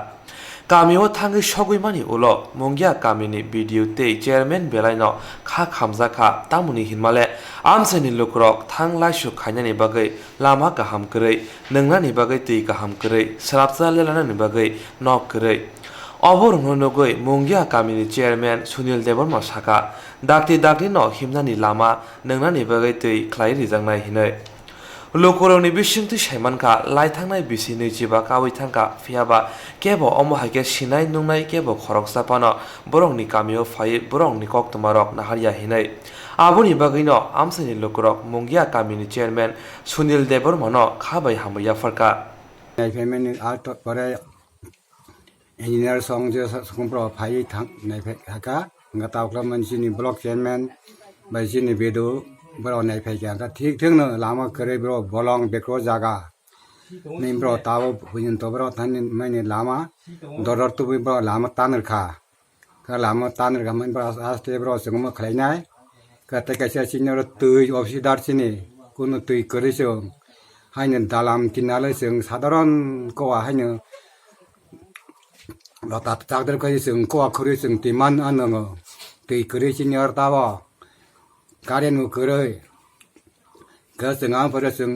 कामियाव थांगै सगैमानि उलो मुंगिया कामिनि भिडिअ ते चेयरमैन बेलायनो खा खामजाखा तामुनि हिनमाले आमसेनि लुक्रक थां लाइसु खायनानि बागै लामा गाहाम करै नोंनानि बागै दै गाहाम करै सराबजा लेलानानि बागै नक करै अबरंनो नगै मुंगिया कामिनि चेयरमैन सुनील देबरमा साका दाक्ति दाक्ति न हिमनानि लामा नोंनानि बागै दै ख्लाय रिजांनाय हिनै लोकरंनि बिसिंथि साइमानखा लाइथांनाय बिसि नैजिबा कावै थांखा फियाबा केबो अमहायके सिनाय नुंनाय केबो खरक सापानो बरंनि कामियाव फाय बरंनि कक्तमारक नाहारिया हिनै आबुनि बागैनो आमसानि लोकरक मुंगिया कामिनि चेयरमैन सुनील देबरमानो खाबाय हामैया फरका नायफेमेनि आर्ट परे इंजीनियर संग जे संप्र फाय थां नायफे थाका nga tawklam sini block chairman bai sini bedo bro nai phai ka thik thing no lama kare bro bolong bekro jaga nim bro taw huin to bro than mai lama doror tu bro lama tanr kha ka lama tanr ga man bro aste bro singma khlai nai ka ta ka sia senior tui officer sini kuno tui kare so hainen dalam kinale sing sadaron ko hainen lata takder ko sing ko khuri sing timan anang tui kare senior tawa karen mu kare ka sing ang pare sing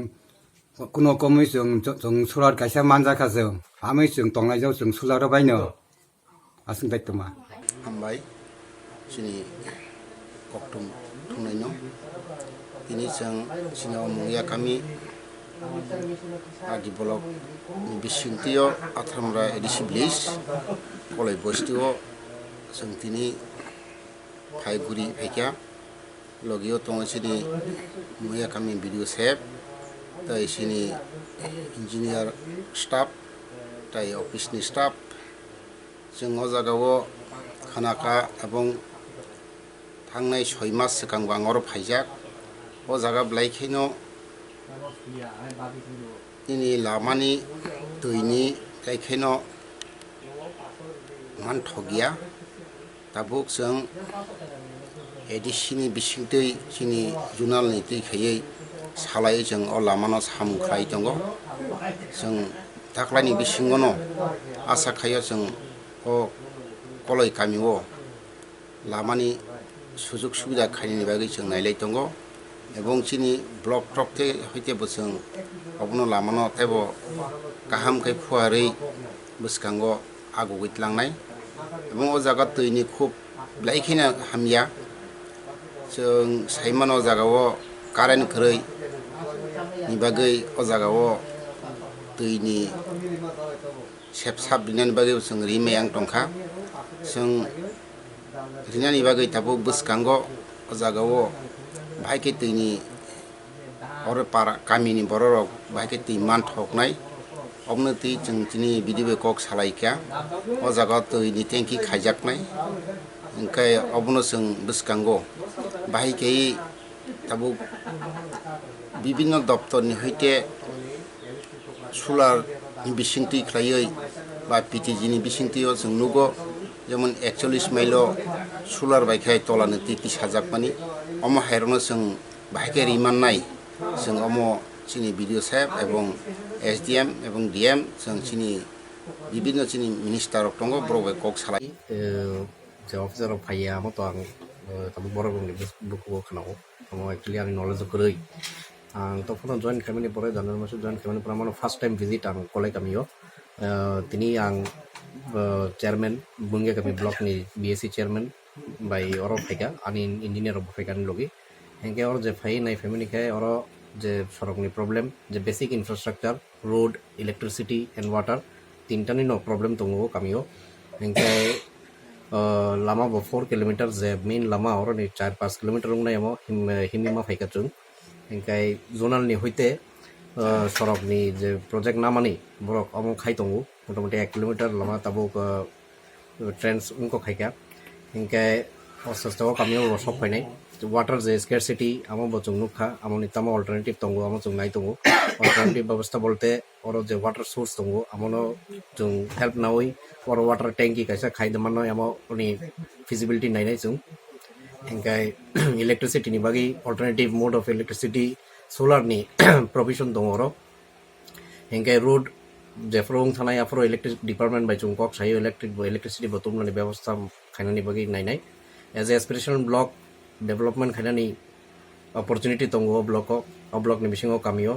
kuno komi sing jong surat ka sia manja ka sing amai sing tonglai jau sing sulara baino asing daituma hambai sini koktum thunai no ini sang sinau mungya kami agi bolok bisintio athamra edisi bliss kolai bostio sang tini phaiguri phekya logio tong sini mungya kami video save tai sini engineer staff tai office ni staff जों ओ जागाव खानाका एबं थांनाय 6 मास सिगां बांगर फाइजाक ओ जागा ब्लाइखैनो इनि लामानि दैनि गायखैनो मान ठगिया ताबुक जों एडिसिनि बिसिंदै सिनि जुनालनि दैखैयै सालाय जों ओ लामानो सामख्राय दङ जों थाख्लानि बिसिङनो आसा खायो जों ओ कलय कामिओ लामानि सुजुग सुबिदा खायनि बागै जों नायलाय दङ एबं सिनि ब्लक टपते हयते बोसों अबनो लामानो तेबो गाहाम खाय फुआरै बसकांगो आगु गैतलांनाय एबं ओ जागा दैनि खुब ब्लाइखिना हामिया जों साइमानो जागावो कारेन्ट खरै नि बागै ओ जागावो दैनि सेबसाब बिनानि बागै जों रिमायां टंखा जों रिनानि बागै ताबो बसकांगो जागावो भाइके दैनि और पारा गामिनि बररक भाइके दै मान ठगनाय अबनति जों दिनै बिदिबो कक सालायखा ओ जागा दैनि टेंकी खायजाकनाय ओंखाय अबनो जों बसकांगो भाइके ताबो विभिन्न दप्तरनि हयते सुलार बिसिंथि खायै बा पिटिजिनि बिसिंथियाव जों नुगो जेमन 41 माइलो सुलार बायखाय तलानो 30 हाजार मानि अम हायरनो जों बायखे रिमाननाय जों अम सिनि भिडिअ साहेब एवं एसडीएम एवं डीएम जों सिनि विभिन्न सिनि मिनिस्टार दंगो ब्रबे कक सालाय जे अफिसार फाया मतो आं तब बरगनि बुकबो खनाव अम एक्चुअली आं नलेज गरै आं तो फन जॉइन खालामनि परे जानुवारि मासाव जॉइन खालामनि परे आं फार्स्ट टाइम विजिट आं कलेज गामियाव तिनि आं चेयरमैन बुंगे गामि ब्लॉकनि बीएससी चेयरमैन बाय और फायगा आनि इंजिनियर अफ फायगानि लगे हेंके और जे फाय नाय फैमिली खाय और जे सरकनि प्रॉब्लम जे basic infrastructure road electricity and water तीनटानि नो प्रॉब्लम दंगो गामियाव हेंके लामा 4 किलोमीटर जे मेन लामा और 4-5 किलोमीटर उंनायाव हिमिमा फायगा जों हेंकाय जोनालनि हयते सरकनि जे प्रोजेक्ट नामानि बरक अमो खाय दंगो मोटामोटी 1 किलोमीटर लामा ताबो ट्रेन्स उनको खायका हेंकाय असस्ताव गामियाव रसक फायनाय वाटर जे स्कार्सिटी आमो बचुं नुखा आमोनि तामा अल्टरनेटिव दंगो आमो जों नाय दंगो अल्टरनेटिव व्यवस्था बोलते और जे वाटर सोर्स दंगो आमोनो जों हेल्प नावै और वाटर टैंकी कैसा खायदमानो आमो उनि फिजिबिलिटी नायनाय जों हेंकाय इलेक्ट्रिसिटी नि बागै alternative mode of electricity solar नि प्रोविजन दङ र हेंकाय रोड जेफ्रों थानाय आफरो इलेक्ट्रिक डिपार्टमेंट बाय जों कक सायो इलेक्ट्रिसिटी बतुमनानि व्यवस्था खायनानि बागै नायनाय as a aspirational block development खायनानि अपॉर्चुनिटी दङ ब्लॉक नि बिसिङाव कामियो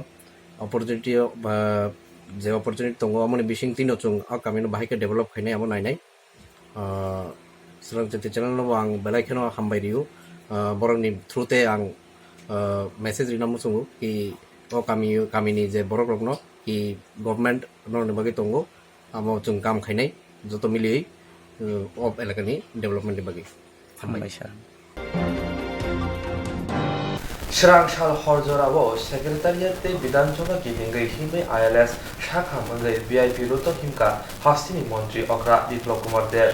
अपॉर्चुनिटी जे अपॉर्चुनिटी दङ आमनि बिसिं तिनो जों कामिनो बाहायके डेवलप खायनाय आमो नायनाय सरं जति चैनल आं बेलायखेनो हामबायरियो बरंनि थ्रुते आं मेसेज रिनामो संगो कि ओ कामिनि जे बरक रकनो कि गवर्नमेंट नरनि बागै दंगो आमो जों काम खायनाय जत मिलियै अफ एलाकानि डेवलपमेन्टनि बागै हामबाय सार Srangshal Horjorabo, Secretariat Bidanchova Kihingai Hime ILS, Shaka Mangai, VIP Ruto Himka, Hastini Montri, Okra, Diploma Kumar there.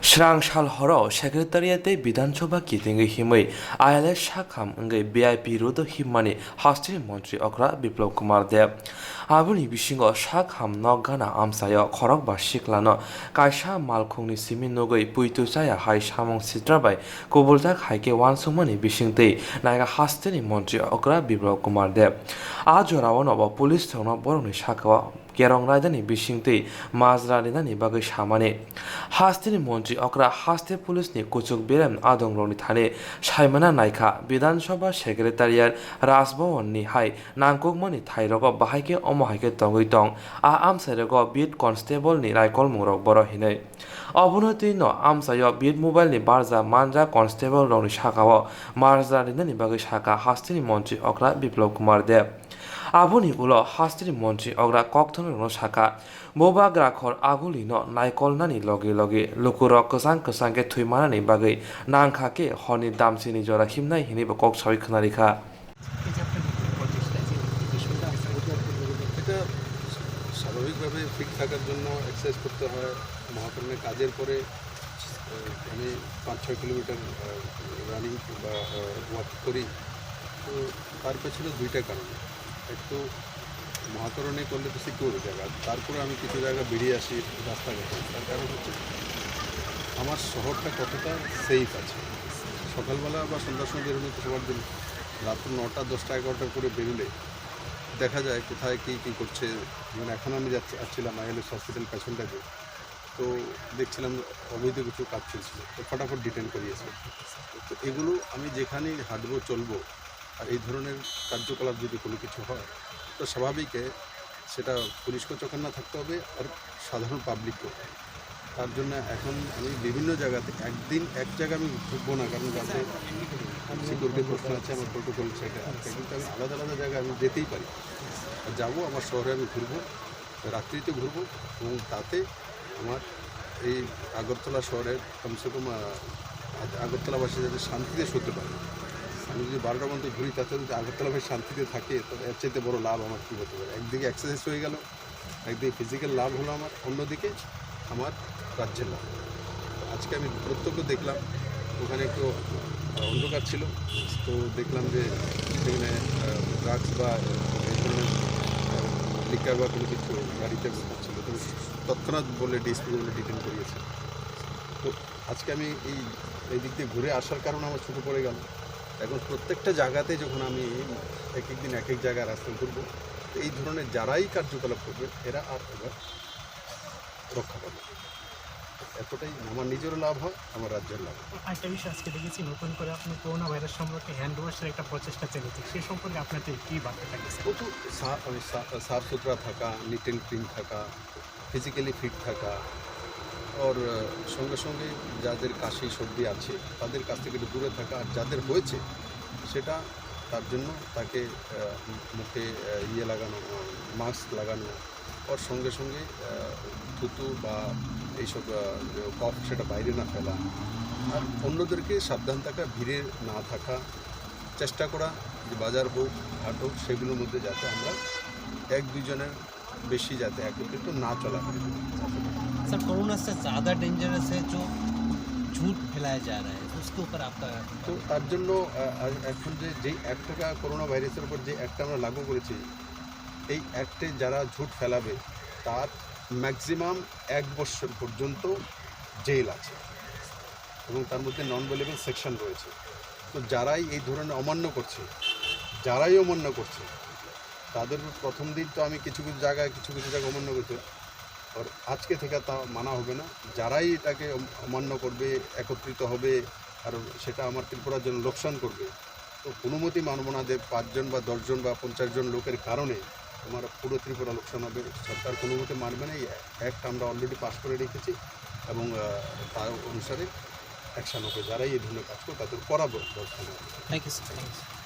Srang Shal Horo, Secretariat Bidanchoba Kiting Himei, ILS Shakam, and BIP Rudo Himani, Hostel Montri Okra, Biplop Kumar Deb. Abuni Bishingo Shakham Nogana Amsayo, Korokba Shiklano, Kaisha Malkuni Simin Nogoi, Puitusaya, Hai Shamong Sitrabai, Koboltak Haike Wan Sumani Bishing Day, Naga Hostel in Montri Okra, Biplop Kumar Deb. Ajorawan of a police town of Boroni Shakawa. Gerong Radani Bishingte, Mazradani Bagai Shamane. Hastini Monji Okra Haste Police ni Kuchuk Birem Adong Ronitane, Shaimana Naika, Bidan Shoba Secretariat, Rasbo ni Hai, Nankuk Moni Tairogo Bahake Omohake Tongitong, Amsarego Beat Constable ni Raikol Murok Borohine. Obunoti no Amsayo Beat Mobile ni Barza Manja Constable Roni Shakawa, Marzradani Bagai Shaka, Hastini Monji Okra Biplop Kumar Deb. Abuni ulo hastri monji ogra kokthon no shaka boba grakhor aguli no naikol nani loge loge lukuro kusang kusange thuimana ni bagai nangkha ke honi damsini jora himnai hini ba kok soi khna rekha এটা স্বাভাবিকভাবে fit থাকার জন্য exercise করতে হয় মহাকরণে কাজের পরে আমি 5-6 kilometre running বা ওয়াক করি তো তার পেছনে দুইটা কারণ একটু মহাকরণে করলে তো সিকিউর জায়গা তারপরে আমি কিছু জায়গা বেরিয়ে আসি রাস্তাঘাটে তার কারণ হচ্ছে আমার শহরটা কতটা সেফ আছে সকালবেলা বা সন্ধ্যার সময় বেরোলে তো সবার দিন রাত 9টা 10টা 11টার করে বেরোলে দেখা যায় কোথায় কী করছে মানে এখন আমি যাচ্ছিলাম আইএলএস হসপিটাল পেছনটাকে তো দেখছিলাম অবৈধ কিছু কাজ চলছিল তো ফটাফট ডিটেন করিয়েছে তো এগুলো আমি যেখানেই হাঁটবো চলবো আর এই ধরনের কার্যকলাপ যদি কোনো কিছু হয় তো স্বাভাবিকে সেটা পুলিশকে চোখে না থাকতে হবে আর সাধারণ পাবলিককেও তার জন্য এখন আমি বিভিন্ন জায়গাতে একদিন এক জায়গায় আমি ঘুরবো না কারণ যাতে সিকিউরিটি প্রশ্ন আছে আমার প্রোটোকল সেটা আছে কিন্তু আমি আলাদা আলাদা জায়গায় আমি যেতেই পারি আর যাবো আমার শহরে আমি ঘুরবো রাত্রিতে ঘুরবো এবং তাতে আমার এই আগরতলা শহরের কমসে কম আগরতলাবাসী যাতে শান্তিতে শুতে পারে আমি যদি 12টা পর্যন্ত ঘুরি তাতে যদি আগরতলাবাসী শান্তিতে থাকে তবে এর চাইতে বড় লাভ আমার কী হতে পারে একদিকে এক্সারসাইজ হয়ে গেল একদিকে ফিজিক্যাল লাভ হলো আমার অন্যদিকে আমার রাজ্যের লাভ আজকে আমি প্রত্যক্ষ দেখলাম ওখানে একটু অন্ধকার ছিল তো দেখলাম যে সেখানে ড্রাগস বা এই ধরনের লিকার বা কোনো কিছু গাড়িতে ছিল তো তৎক্ষণাৎ বলে ডিএসপি বলে ডিটেন করিয়েছে তো আজকে আমি এই দিক দিয়ে ঘুরে আসার কারণে আমার ছুটে পড়ে গেল এখন প্রত্যেকটা জায়গাতে যখন আমি এক দিন এক এক জায়গায় রাস্তা ঘুরবো তো এই ধরনের যারাই কার্যকলাপ করবে এরা আর এবার রক্ষা পাবে এতটাই আমার নিজেরও লাভ হয় আমার রাজ্যের লাভ একটা বিষয় আজকে দেখেছি নতুন করে আপনি করোনা ভাইরাস সম্পর্কে হ্যান্ড ওয়াশের একটা প্রচেষ্টা চলেছে সেই সম্পর্কে আপনাদের কী বার্তা থাকছে প্রচুর সাফ সুতরা থাকা নিট অ্যান্ড ক্লিন থাকা ফিজিক্যালি ফিট থাকা আর সঙ্গে সঙ্গে যাদের কাশি সর্দি আছে তাদের কাছ থেকে একটু দূরে থাকা আর যাদের হয়েছে সেটা তার জন্য তাকে মুখে লাগানো মাস্ক লাগানো ওর সঙ্গে সঙ্গে থুতু বা এইসব কফ সেটা বাইরে না ফেলা আর অন্যদেরকে সাবধান থাকা ভিড়ে না থাকা চেষ্টা করা যে বাজার হোক ঘাট হোক সেগুলোর মধ্যে যাতে আমরা এক দুজনের বেশি যাতে একত্রিত না চলা করি सर कोरोना से ज़्यादा डेंजरस है जो झूठ फैलाया जा रहा है उसके ऊपर आपका তো তার জন্য এখন যে অ্যাক্টটা করোনা ভাইরাসের উপর যে অ্যাক্টটা আমরা লাগু করেছি এই অ্যাক্টে যারা ঝুট ফেলাবে তার ম্যাক্সিমাম 1 বছর পর্যন্ত জেল আছে এবং তার মধ্যে নন ভেলেবল সেকশন রয়েছে তো যারাই এই ধরনের অমান্য করছে তাদের প্রথম দিন তো আমি কিছু জায়গায় অমান্য করতে আর আজকে থেকে তা মানা হবে না যারাই এটাকে অমান্য করবে একত্রিত হবে আর সেটা আমার ত্রিপুরার জন্য লোকসান করবে তো কোনো মতেই মানব না যে 5 জন বা 10 জন বা 50 জন লোকের কারণে তোমার পুরো ত্রিপুরা লোকসান হবে সরকার কোনো মতে মানবে না এই অ্যাক্ট আমরা অলরেডি পাস করে রেখেছি এবং তার অনুসারে অ্যাকশান হবে যারাই এই ধরনের কাজ করে তাদের করা দরকার। Thank you sir.